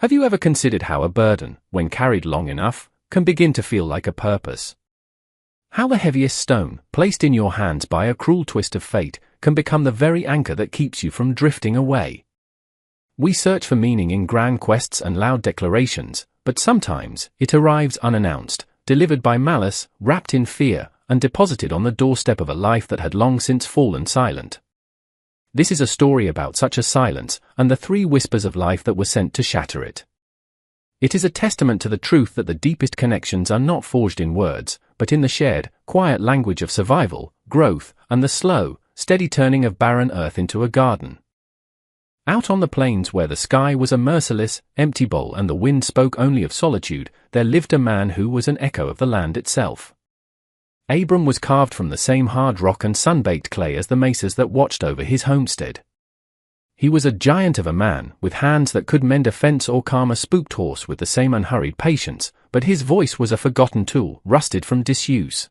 Have you ever considered how a burden, when carried long enough, can begin to feel like a purpose? How the heaviest stone, placed in your hands by a cruel twist of fate, can become the very anchor that keeps you from drifting away? We search for meaning in grand quests and loud declarations, but sometimes it arrives unannounced, delivered by malice, wrapped in fear, and deposited on the doorstep of a life that had long since fallen silent. This is a story about such a silence, and the three whispers of life that were sent to shatter it. It is a testament to the truth that the deepest connections are not forged in words, but in the shared, quiet language of survival, growth, and the slow, steady turning of barren earth into a garden. Out on the plains where the sky was a merciless, empty bowl and the wind spoke only of solitude, there lived a man who was an echo of the land itself. Abram was carved from the same hard rock and sun-baked clay as the mesas that watched over his homestead. He was a giant of a man, with hands that could mend a fence or calm a spooked horse with the same unhurried patience, but his voice was a forgotten tool, rusted from disuse.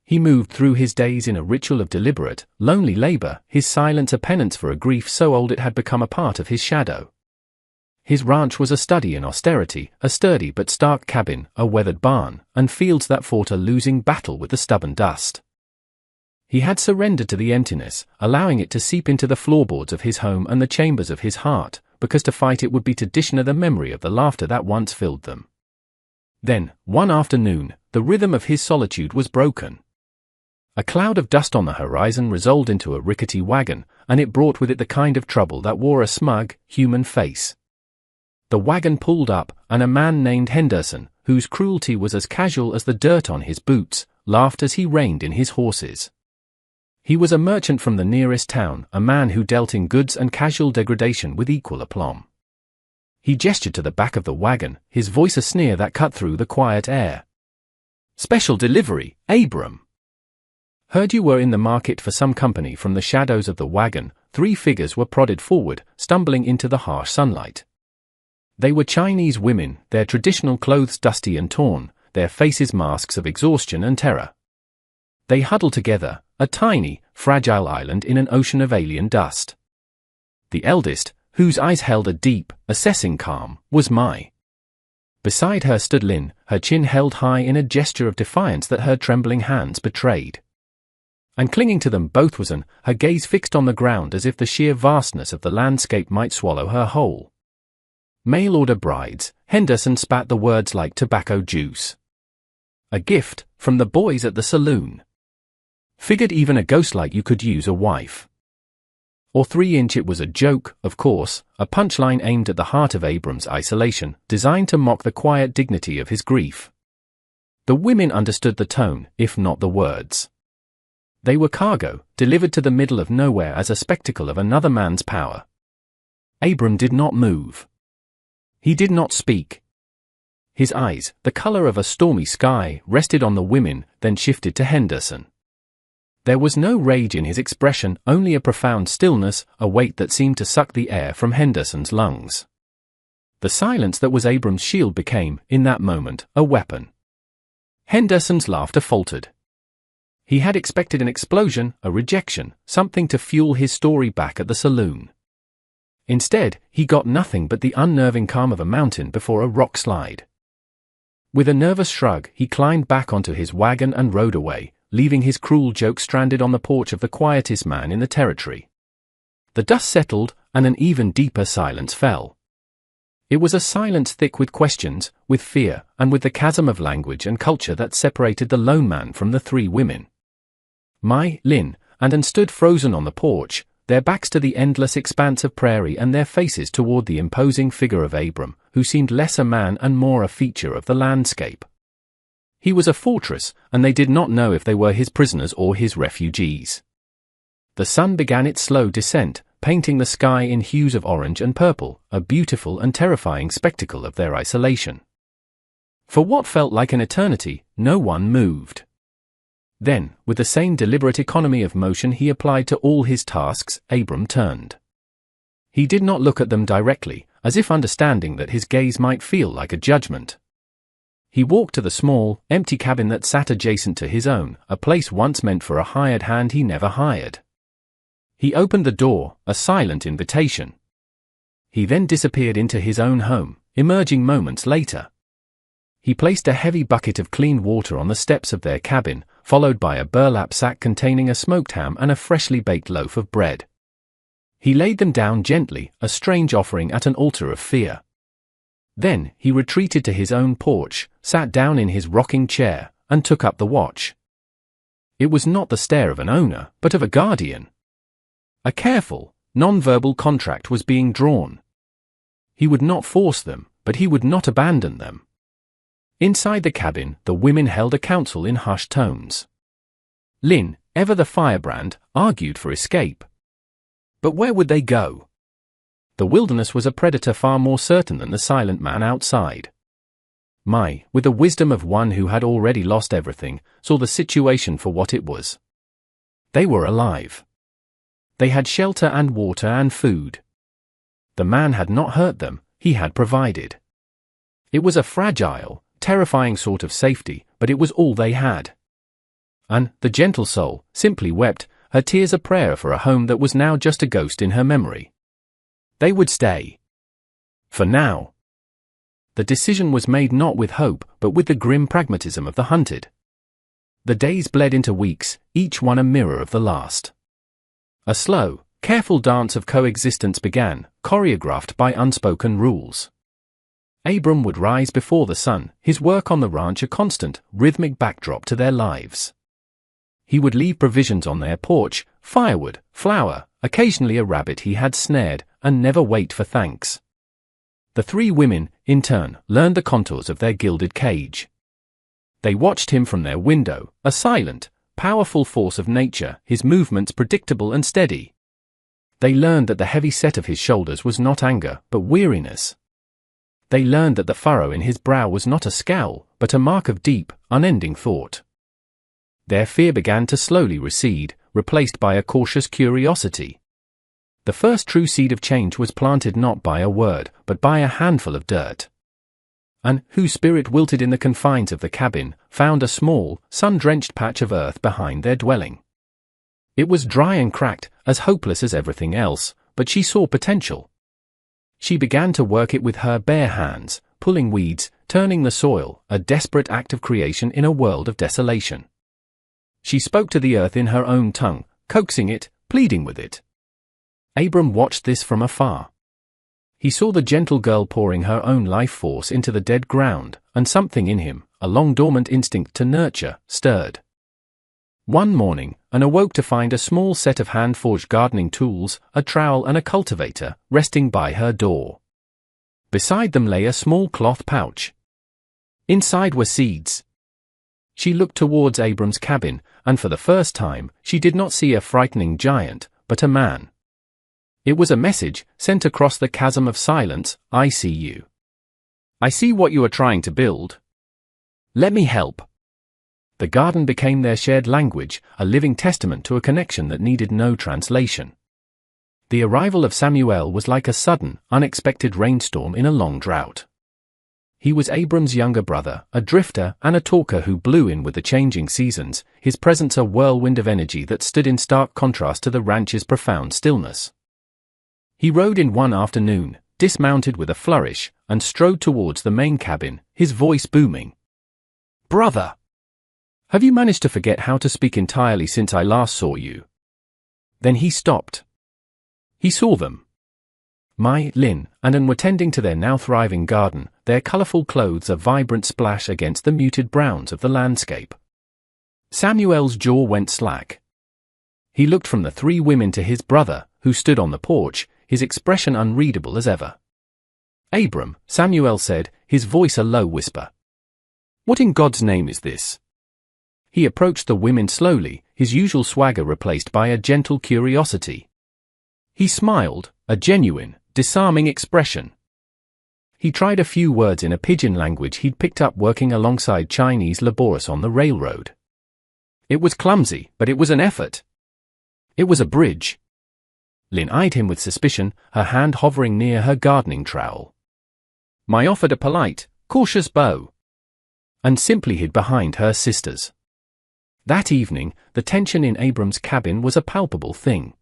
He moved through his days in a ritual of deliberate, lonely labor, his silence a penance for a grief so old it had become a part of his shadow. His ranch was a study in austerity, a sturdy but stark cabin, a weathered barn, and fields that fought a losing battle with the stubborn dust. He had surrendered to the emptiness, allowing it to seep into the floorboards of his home and the chambers of his heart, because to fight it would be to dishonour the memory of the laughter that once filled them. Then, one afternoon, the rhythm of his solitude was broken. A cloud of dust on the horizon resolved into a rickety wagon, and it brought with it the kind of trouble that wore a smug, human face. The wagon pulled up, and a man named Henderson, whose cruelty was as casual as the dirt on his boots, laughed as he reined in his horses. He was a merchant from the nearest town, a man who dealt in goods and casual degradation with equal aplomb. He gestured to the back of the wagon, his voice a sneer that cut through the quiet air. "Special delivery, Abram." "Heard you were in the market for some company." From the shadows of the wagon, three figures were prodded forward, stumbling into the harsh sunlight. They were Chinese women, their traditional clothes dusty and torn, their faces masks of exhaustion and terror. They huddled together, a tiny, fragile island in an ocean of alien dust. The eldest, whose eyes held a deep, assessing calm, was Mai. Beside her stood Lin, her chin held high in a gesture of defiance that her trembling hands betrayed. And clinging to them both was An, her gaze fixed on the ground as if the sheer vastness of the landscape might swallow her whole. "Mail-order brides," Henderson spat the words like tobacco juice. "A gift, from the boys at the saloon. Figured even a ghost like you could use a wife." Or 3-inch. It was a joke, of course, a punchline aimed at the heart of Abram's isolation, designed to mock the quiet dignity of his grief. The women understood the tone, if not the words. They were cargo, delivered to the middle of nowhere as a spectacle of another man's power. Abram did not move. He did not speak. His eyes, the color of a stormy sky, rested on the women, then shifted to Henderson. There was no rage in his expression, only a profound stillness, a weight that seemed to suck the air from Henderson's lungs. The silence that was Abram's shield became, in that moment, a weapon. Henderson's laughter faltered. He had expected an explosion, a rejection, something to fuel his story back at the saloon. Instead, he got nothing but the unnerving calm of a mountain before a rock slide. With a nervous shrug, he climbed back onto his wagon and rode away, leaving his cruel joke stranded on the porch of the quietest man in the territory. The dust settled, and an even deeper silence fell. It was a silence thick with questions, with fear, and with the chasm of language and culture that separated the lone man from the three women. Mai, Lin, and An stood frozen on the porch, their backs to the endless expanse of prairie and their faces toward the imposing figure of Abram, who seemed less a man and more a feature of the landscape. He was a fortress, and they did not know if they were his prisoners or his refugees. The sun began its slow descent, painting the sky in hues of orange and purple, a beautiful and terrifying spectacle of their isolation. For what felt like an eternity, no one moved. Then, with the same deliberate economy of motion he applied to all his tasks, Abram turned. He did not look at them directly, as if understanding that his gaze might feel like a judgment. He walked to the small, empty cabin that sat adjacent to his own, a place once meant for a hired hand he never hired. He opened the door, a silent invitation. He then disappeared into his own home, emerging moments later. He placed a heavy bucket of clean water on the steps of their cabin, followed by a burlap sack containing a smoked ham and a freshly baked loaf of bread. He laid them down gently, a strange offering at an altar of fear. Then, he retreated to his own porch, sat down in his rocking chair, and took up the watch. It was not the stare of an owner, but of a guardian. A careful, non-verbal contract was being drawn. He would not force them, but he would not abandon them. Inside the cabin, the women held a council in hushed tones. Lin, ever the firebrand, argued for escape. But where would they go? The wilderness was a predator far more certain than the silent man outside. Mai, with the wisdom of one who had already lost everything, saw the situation for what it was. They were alive. They had shelter and water and food. The man had not hurt them, he had provided. It was a fragile, terrifying sort of safety, but it was all they had. And the gentle soul simply wept, her tears a prayer for a home that was now just a ghost in her memory. They would stay. For now. The decision was made not with hope, but with the grim pragmatism of the hunted. The days bled into weeks, each one a mirror of the last. A slow, careful dance of coexistence began, choreographed by unspoken rules. Abram would rise before the sun, his work on the ranch a constant, rhythmic backdrop to their lives. He would leave provisions on their porch, firewood, flour, occasionally a rabbit he had snared, and never wait for thanks. The three women, in turn, learned the contours of their gilded cage. They watched him from their window, a silent, powerful force of nature, his movements predictable and steady. They learned that the heavy set of his shoulders was not anger, but weariness. They learned that the furrow in his brow was not a scowl, but a mark of deep, unending thought. Their fear began to slowly recede, replaced by a cautious curiosity. The first true seed of change was planted not by a word, but by a handful of dirt. And, whose spirit wilted in the confines of the cabin, found a small, sun-drenched patch of earth behind their dwelling. It was dry and cracked, as hopeless as everything else, but she saw potential. She began to work it with her bare hands, pulling weeds, turning the soil, a desperate act of creation in a world of desolation. She spoke to the earth in her own tongue, coaxing it, pleading with it. Abram watched this from afar. He saw the gentle girl pouring her own life force into the dead ground, and something in him, a long-dormant instinct to nurture, stirred. One morning, and awoke to find a small set of hand-forged gardening tools, a trowel and a cultivator, resting by her door. Beside them lay a small cloth pouch. Inside were seeds. She looked towards Abram's cabin, and for the first time, she did not see a frightening giant, but a man. It was a message, sent across the chasm of silence, I see you. I see what you are trying to build. Let me help. The garden became their shared language, a living testament to a connection that needed no translation. The arrival of Samuel was like a sudden, unexpected rainstorm in a long drought. He was Abram's younger brother, a drifter and a talker who blew in with the changing seasons, his presence a whirlwind of energy that stood in stark contrast to the ranch's profound stillness. He rode in one afternoon, dismounted with a flourish, and strode towards the main cabin, his voice booming. "Brother! Have you managed to forget how to speak entirely since I last saw you?" Then he stopped. He saw them. Mai, Lin, and An were tending to their now thriving garden, their colorful clothes a vibrant splash against the muted browns of the landscape. Samuel's jaw went slack. He looked from the three women to his brother, who stood on the porch, his expression unreadable as ever. "Abram," Samuel said, his voice a low whisper. "What in God's name is this?" He approached the women slowly, his usual swagger replaced by a gentle curiosity. He smiled, a genuine, disarming expression. He tried a few words in a pidgin language he'd picked up working alongside Chinese laborers on the railroad. It was clumsy, but it was an effort. It was a bridge. Lin eyed him with suspicion, her hand hovering near her gardening trowel. Mai offered a polite, cautious bow, and simply hid behind her sisters. That evening, the tension in Abram's cabin was a palpable thing.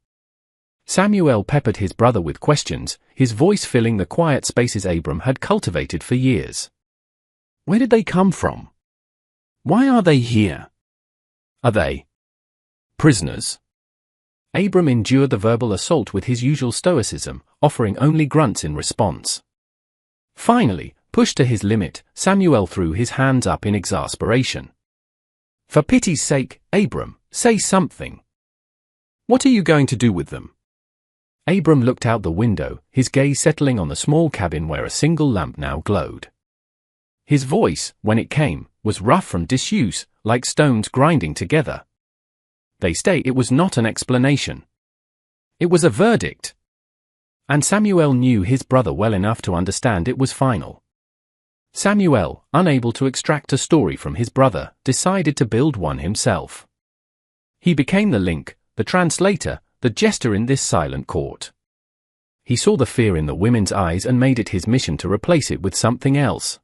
Samuel peppered his brother with questions, his voice filling the quiet spaces Abram had cultivated for years. Where did they come from? Why are they here? Are they prisoners? Abram endured the verbal assault with his usual stoicism, offering only grunts in response. Finally, pushed to his limit, Samuel threw his hands up in exasperation. For pity's sake, Abram, say something. What are you going to do with them? Abram looked out the window, his gaze settling on the small cabin where a single lamp now glowed. His voice, when it came, was rough from disuse, like stones grinding together. They say it was not an explanation. It was a verdict. And Samuel knew his brother well enough to understand it was final. Samuel, unable to extract a story from his brother, decided to build one himself. He became the link, the translator, the jester in this silent court. He saw the fear in the women's eyes and made it his mission to replace it with something else.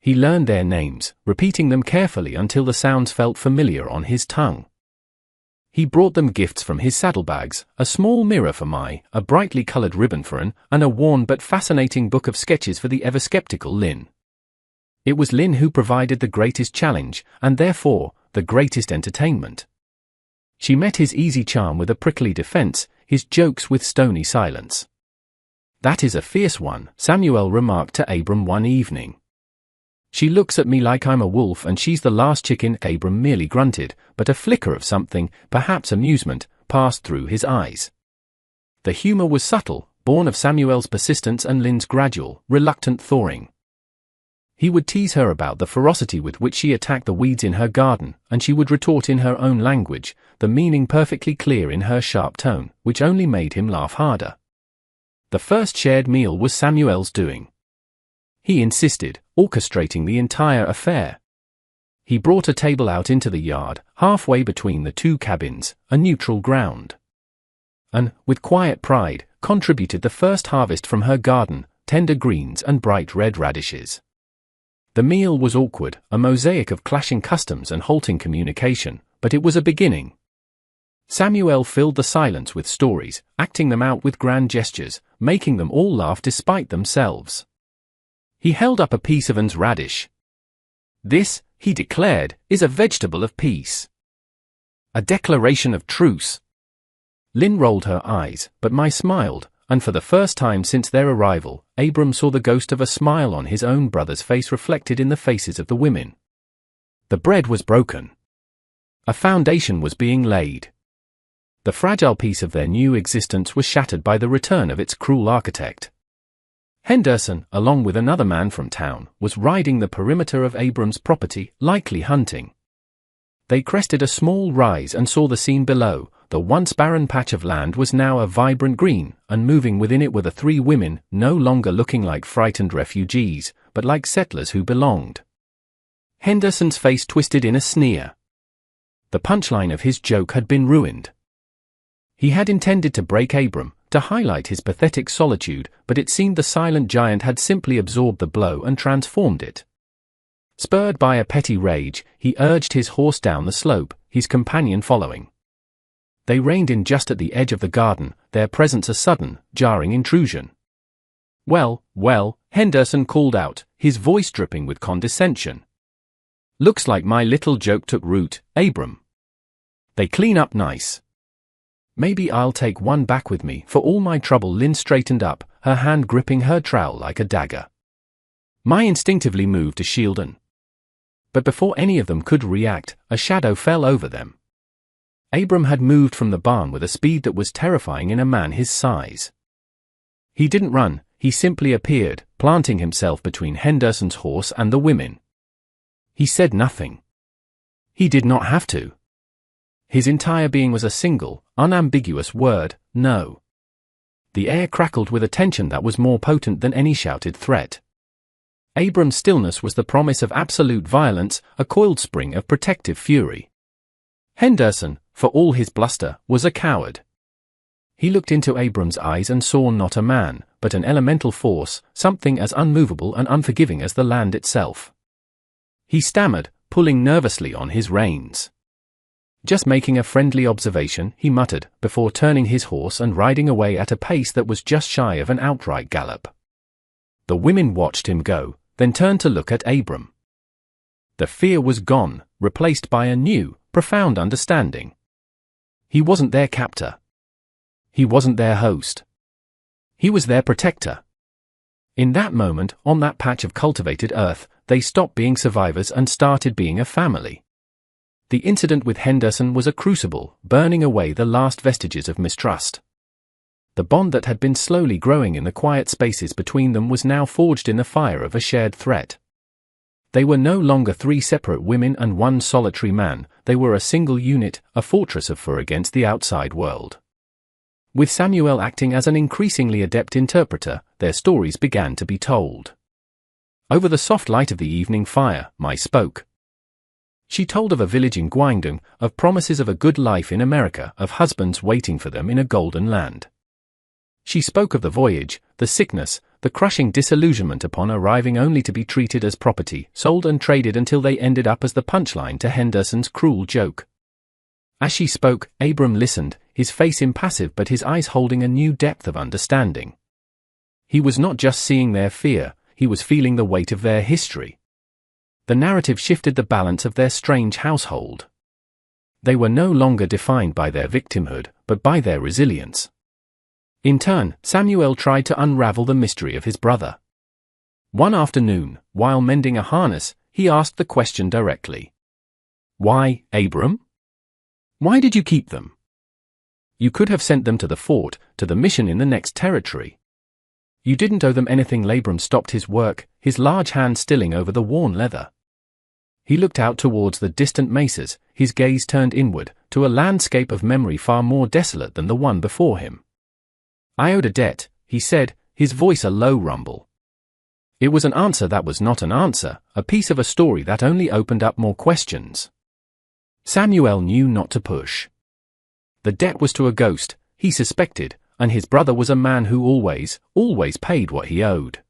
He learned their names, repeating them carefully until the sounds felt familiar on his tongue. He brought them gifts from his saddlebags, a small mirror for Mai, a brightly colored ribbon for Anne, and a worn but fascinating book of sketches for the ever-skeptical Lynn. It was Lynn who provided the greatest challenge, and therefore, the greatest entertainment. She met his easy charm with a prickly defense, his jokes with stony silence. That is a fierce one, Samuel remarked to Abram one evening. She looks at me like I'm a wolf and she's the last chicken. Abram merely grunted, but a flicker of something, perhaps amusement, passed through his eyes. The humor was subtle, born of Samuel's persistence and Lynn's gradual, reluctant thawing. He would tease her about the ferocity with which she attacked the weeds in her garden, and she would retort in her own language, the meaning perfectly clear in her sharp tone, which only made him laugh harder. The first shared meal was Samuel's doing. He insisted, orchestrating the entire affair. He brought a table out into the yard, halfway between the two cabins, a neutral ground. And, with quiet pride, contributed the first harvest from her garden, tender greens and bright red radishes. The meal was awkward, a mosaic of clashing customs and halting communication, but it was a beginning. Samuel filled the silence with stories, acting them out with grand gestures, making them all laugh despite themselves. He held up a piece of Anne's radish. This, he declared, is a vegetable of peace. A declaration of truce. Lynn rolled her eyes, but Mai smiled, and for the first time since their arrival, Abram saw the ghost of a smile on his own brother's face reflected in the faces of the women. The bread was broken. A foundation was being laid. The fragile piece of their new existence was shattered by the return of its cruel architect. Henderson, along with another man from town, was riding the perimeter of Abram's property, likely hunting. They crested a small rise and saw the scene below. The once barren patch of land was now a vibrant green, and moving within it were the three women, no longer looking like frightened refugees, but like settlers who belonged. Henderson's face twisted in a sneer. The punchline of his joke had been ruined. He had intended to break Abram, to highlight his pathetic solitude, but it seemed the silent giant had simply absorbed the blow and transformed it. Spurred by a petty rage, he urged his horse down the slope, his companion following. They reined in just at the edge of the garden, their presence a sudden, jarring intrusion. "Well, well," Henderson called out, his voice dripping with condescension. "Looks like my little joke took root, Abram. They clean up nice. Maybe I'll take one back with me for all my trouble." Lynn straightened up, her hand gripping her trowel like a dagger. Mai instinctively moved to shield Anne. But before any of them could react, a shadow fell over them. Abram had moved from the barn with a speed that was terrifying in a man his size. He didn't run, he simply appeared, planting himself between Henderson's horse and the women. He said nothing. He did not have to. His entire being was a single, unambiguous word, no. The air crackled with a tension that was more potent than any shouted threat. Abram's stillness was the promise of absolute violence, a coiled spring of protective fury. Henderson, for all his bluster, was a coward. He looked into Abram's eyes and saw not a man, but an elemental force, something as unmovable and unforgiving as the land itself. He stammered, pulling nervously on his reins. Just making a friendly observation, he muttered, before turning his horse and riding away at a pace that was just shy of an outright gallop. The women watched him go, then turned to look at Abram. The fear was gone, replaced by a new, profound understanding. He wasn't their captor. He wasn't their host. He was their protector. In that moment, on that patch of cultivated earth, they stopped being survivors and started being a family. The incident with Henderson was a crucible, burning away the last vestiges of mistrust. The bond that had been slowly growing in the quiet spaces between them was now forged in the fire of a shared threat. They were no longer three separate women and one solitary man, they were a single unit, a fortress of fur against the outside world. With Samuel acting as an increasingly adept interpreter, their stories began to be told. Over the soft light of the evening fire, Mai spoke. She told of a village in Guangdong, of promises of a good life in America, of husbands waiting for them in a golden land. She spoke of the voyage, the sickness, the crushing disillusionment upon arriving only to be treated as property, sold and traded until they ended up as the punchline to Henderson's cruel joke. As she spoke, Abram listened, his face impassive but his eyes holding a new depth of understanding. He was not just seeing their fear, he was feeling the weight of their history. The narrative shifted the balance of their strange household. They were no longer defined by their victimhood, but by their resilience. In turn, Samuel tried to unravel the mystery of his brother. One afternoon, while mending a harness, he asked the question directly. "Why, Abram? Why did you keep them? You could have sent them to the fort, to the mission in the next territory. You didn't owe them anything." Abram stopped his work, his large hand stilling over the worn leather. He looked out towards the distant mesas, his gaze turned inward, to a landscape of memory far more desolate than the one before him. "I owed a debt," he said, his voice a low rumble. It was an answer that was not an answer, a piece of a story that only opened up more questions. Samuel knew not to push. The debt was to a ghost, he suspected, and his brother was a man who always paid what he owed.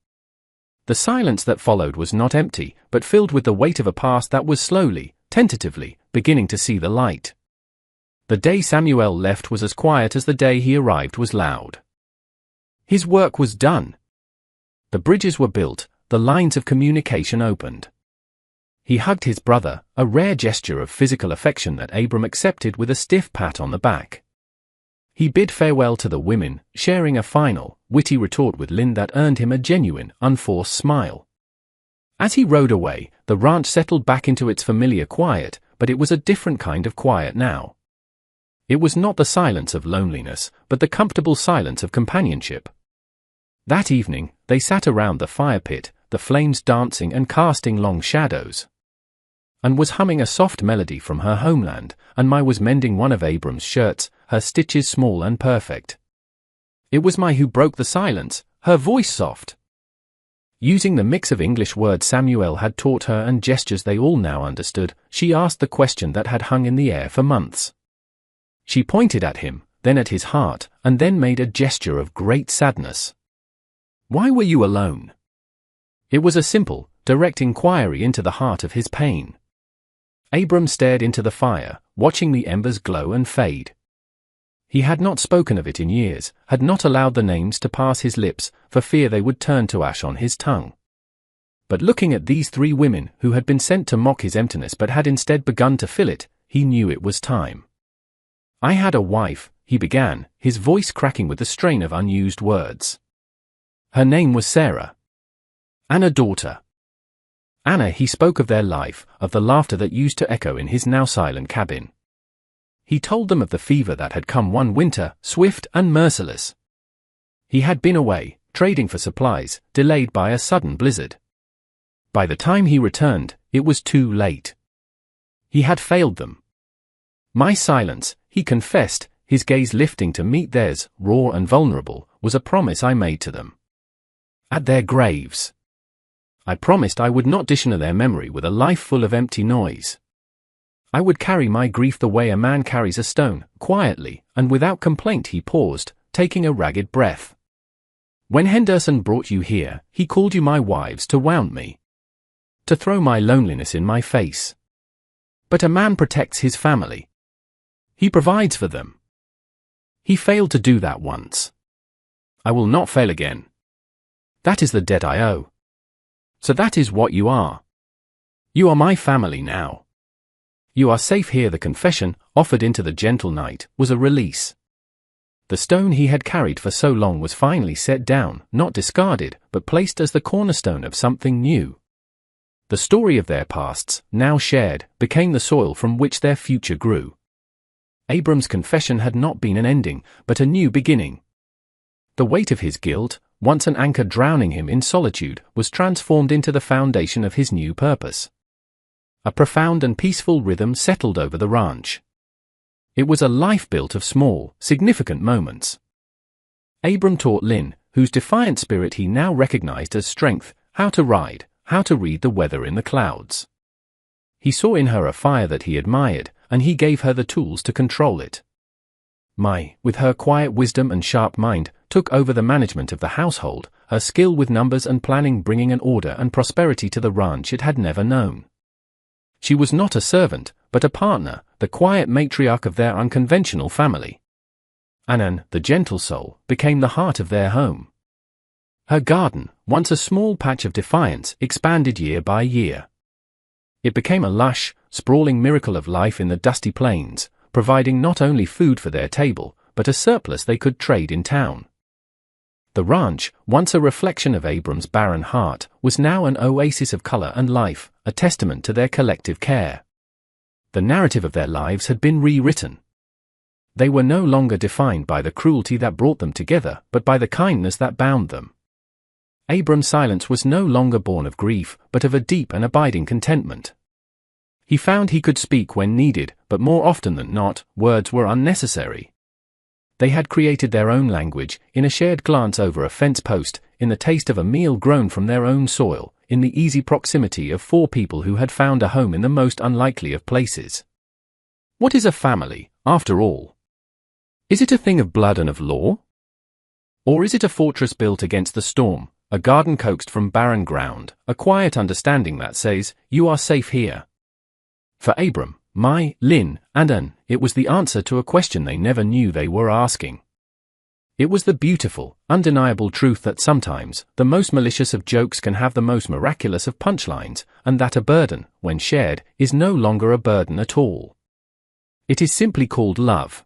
The silence that followed was not empty, but filled with the weight of a past that was slowly, tentatively, beginning to see the light. The day Samuel left was as quiet as the day he arrived was loud. His work was done. The bridges were built, the lines of communication opened. He hugged his brother, a rare gesture of physical affection that Abram accepted with a stiff pat on the back. He bid farewell to the women, sharing a final, witty retort with Lynn that earned him a genuine, unforced smile. As he rode away, the ranch settled back into its familiar quiet, but it was a different kind of quiet now. It was not the silence of loneliness, but the comfortable silence of companionship. That evening, they sat around the fire pit, the flames dancing and casting long shadows. Anne was humming a soft melody from her homeland, and Mai was mending one of Abram's shirts, her stitches small and perfect. It was Mai who broke the silence, her voice soft. Using the mix of English words Samuel had taught her and gestures they all now understood, she asked the question that had hung in the air for months. She pointed at him, then at his heart, and then made a gesture of great sadness. "Why were you alone?" It was a simple, direct inquiry into the heart of his pain. Abram stared into the fire, watching the embers glow and fade. He had not spoken of it in years, had not allowed the names to pass his lips, for fear they would turn to ash on his tongue. But looking at these three women who had been sent to mock his emptiness but had instead begun to fill it, he knew it was time. "I had a wife," he began, his voice cracking with the strain of unused words. "Her name was Sarah. And a daughter. Anna." He spoke of their life, of the laughter that used to echo in his now silent cabin. He told them of the fever that had come one winter, swift and merciless. He had been away, trading for supplies, delayed by a sudden blizzard. By the time he returned, it was too late. He had failed them. My silence, he confessed, his gaze lifting to meet theirs, raw and vulnerable, was a promise I made to them. At their graves. I promised I would not dishonor their memory with a life full of empty noise. I would carry my grief the way a man carries a stone, quietly, and without complaint. He paused, taking a ragged breath. "When Henderson brought you here, he called you my wives to wound me. To throw my loneliness in my face. But a man protects his family. He provides for them. He failed to do that once. I will not fail again. That is the debt I owe. So that is what you are. You are my family now. You are safe here. The confession, offered into the gentle night, was a release. The stone he had carried for so long was finally set down, not discarded, but placed as the cornerstone of something new. The story of their pasts, now shared, became the soil from which their future grew. Abram's confession had not been an ending, but a new beginning. The weight of his guilt, once an anchor drowning him in solitude, was transformed into the foundation of his new purpose. A profound and peaceful rhythm settled over the ranch. It was a life built of small, significant moments. Abram taught Lynn, whose defiant spirit he now recognized as strength, how to ride, how to read the weather in the clouds. He saw in her a fire that he admired, and he gave her the tools to control it. Mai, with her quiet wisdom and sharp mind, took over the management of the household, her skill with numbers and planning bringing an order and prosperity to the ranch it had never known. She was not a servant, but a partner, the quiet matriarch of their unconventional family. Anan, the gentle soul, became the heart of their home. Her garden, once a small patch of defiance, expanded year by year. It became a lush, sprawling miracle of life in the dusty plains, providing not only food for their table, but a surplus they could trade in town. The ranch, once a reflection of Abram's barren heart, was now an oasis of color and life, a testament to their collective care. The narrative of their lives had been rewritten. They were no longer defined by the cruelty that brought them together, but by the kindness that bound them. Abram's silence was no longer born of grief, but of a deep and abiding contentment. He found he could speak when needed, but more often than not, words were unnecessary. They had created their own language, in a shared glance over a fence post, in the taste of a meal grown from their own soil, in the easy proximity of four people who had found a home in the most unlikely of places. What is a family, after all? Is it a thing of blood and of law? Or is it a fortress built against the storm, a garden coaxed from barren ground, a quiet understanding that says, "You are safe here"? For Abram, Mai, Lynn, and An, it was the answer to a question they never knew they were asking. It was the beautiful, undeniable truth that sometimes, the most malicious of jokes can have the most miraculous of punchlines, and that a burden, when shared, is no longer a burden at all. It is simply called love.